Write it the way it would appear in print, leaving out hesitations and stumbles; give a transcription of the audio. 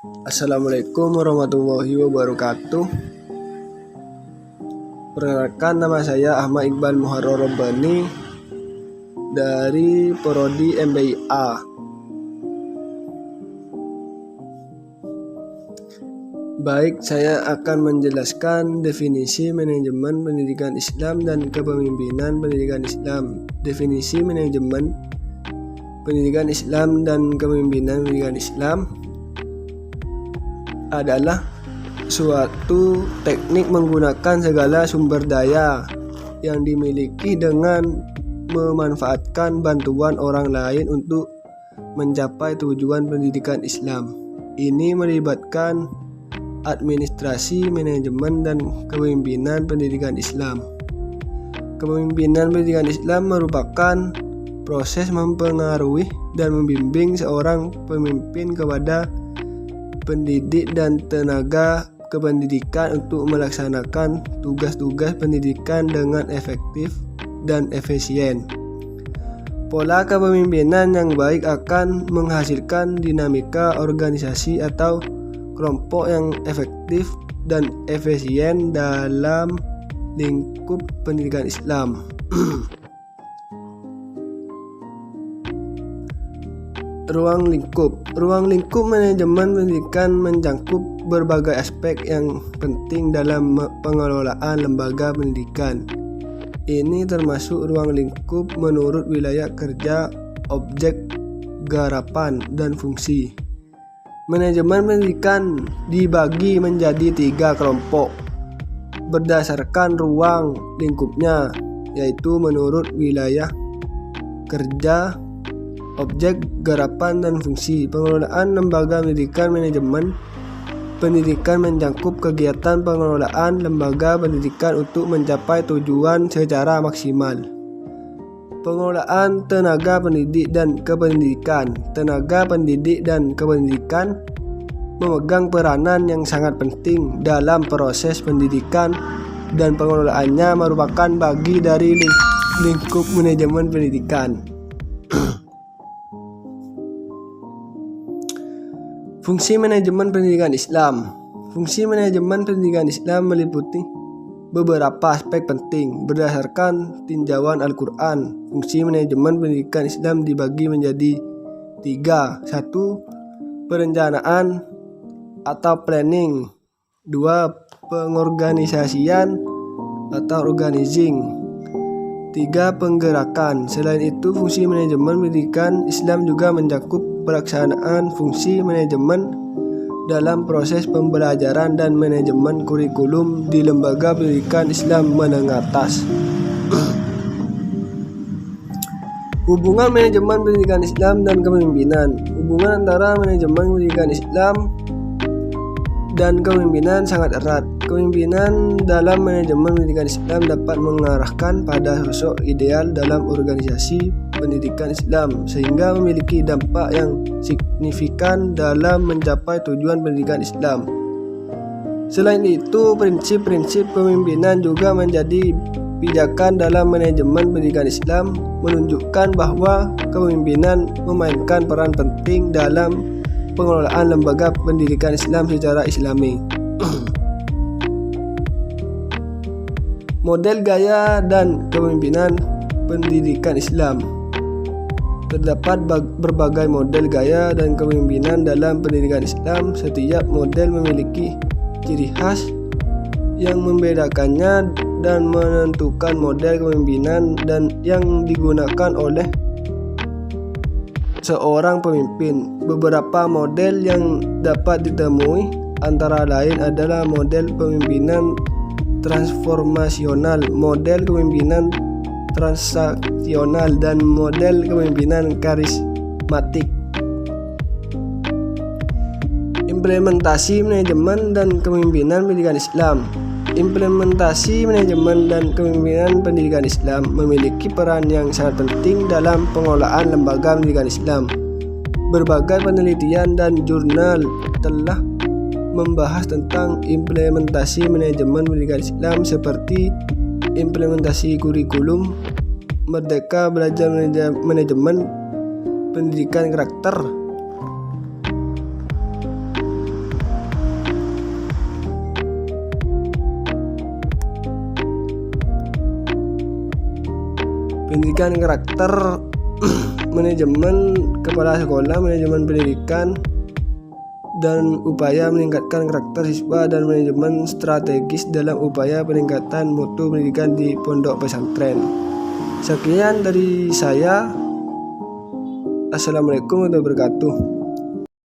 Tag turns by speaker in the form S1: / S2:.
S1: Assalamualaikum warahmatullahi wabarakatuh. Perkenalkan, nama saya Ahmad Iqbal Muharrar Rabbani dari Prodi MBIA. Baik, saya akan menjelaskan definisi manajemen pendidikan Islam dan kepemimpinan pendidikan Islam. Definisi manajemen pendidikan Islam dan kepemimpinan pendidikan Islam adalah suatu teknik menggunakan segala sumber daya yang dimiliki dengan memanfaatkan bantuan orang lain untuk mencapai tujuan pendidikan Islam. Ini melibatkan administrasi, manajemen, dan kepemimpinan pendidikan Islam. Kepemimpinan pendidikan Islam merupakan proses mempengaruhi dan membimbing seorang pemimpin kepada pendidik dan tenaga kependidikan untuk melaksanakan tugas-tugas pendidikan dengan efektif dan efisien. Pola kepemimpinan yang baik akan menghasilkan dinamika organisasi atau kelompok yang efektif dan efisien dalam lingkup pendidikan Islam. Ruang lingkup manajemen pendidikan mencakup berbagai aspek yang penting dalam pengelolaan lembaga pendidikan. Ini termasuk ruang lingkup menurut wilayah kerja, objek, garapan, dan fungsi. Manajemen pendidikan dibagi menjadi 3 kelompok berdasarkan ruang lingkupnya, yaitu menurut wilayah kerja, objek, garapan, dan fungsi. Pengelolaan lembaga pendidikan. Manajemen pendidikan mencakup kegiatan pengelolaan lembaga pendidikan untuk mencapai tujuan secara maksimal. Pengelolaan tenaga pendidik dan kependidikan. Tenaga pendidik dan kependidikan memegang peranan yang sangat penting dalam proses pendidikan, dan pengelolaannya merupakan bagi dari lingkup manajemen pendidikan. Fungsi manajemen pendidikan Islam. Fungsi manajemen pendidikan Islam meliputi beberapa aspek penting berdasarkan tinjauan Al-Quran. Fungsi manajemen pendidikan Islam dibagi menjadi 3. 1. Perencanaan atau planning. 2. Pengorganisasian atau organizing. 3. Penggerakan. Selain itu, fungsi manajemen pendidikan Islam juga mencakup pelaksanaan fungsi manajemen dalam proses pembelajaran dan manajemen kurikulum di lembaga pendidikan Islam menengah atas. Hubungan manajemen pendidikan Islam dan kepemimpinan. Hubungan antara manajemen pendidikan Islam dan kepemimpinan sangat erat. Kepemimpinan dalam manajemen pendidikan Islam dapat mengarahkan pada sosok ideal dalam organisasi pendidikan Islam, sehingga memiliki dampak yang signifikan dalam mencapai tujuan pendidikan Islam. Selain itu, prinsip-prinsip kepemimpinan juga menjadi pijakan dalam manajemen pendidikan Islam, menunjukkan bahwa kepemimpinan memainkan peran penting dalam pengelolaan lembaga pendidikan Islam secara Islami. Model gaya dan kepemimpinan pendidikan Islam. Terdapat berbagai model gaya dan kepemimpinan dalam pendidikan Islam. Setiap model memiliki ciri khas yang membedakannya dan menentukan model kepemimpinan dan yang digunakan oleh seorang pemimpin. Beberapa model yang dapat ditemui antara lain adalah model kepemimpinan transformasional, model kepemimpinan transaksional, dan model kepemimpinan karismatik. Implementasi manajemen dan kepemimpinan pendidikan Islam. Implementasi manajemen dan kepemimpinan pendidikan Islam memiliki peran yang sangat penting dalam pengelolaan lembaga pendidikan Islam. Berbagai penelitian dan jurnal telah membahas tentang implementasi manajemen pendidikan Islam, seperti implementasi kurikulum, Merdeka Belajar Manajemen Pendidikan Karakter, pendidikan karakter, manajemen kepala sekolah, manajemen pendidikan, dan upaya meningkatkan karakter siswa, dan manajemen strategis dalam upaya peningkatan mutu pendidikan di pondok pesantren. Sekian dari saya. Assalamualaikum warahmatullahi wabarakatuh.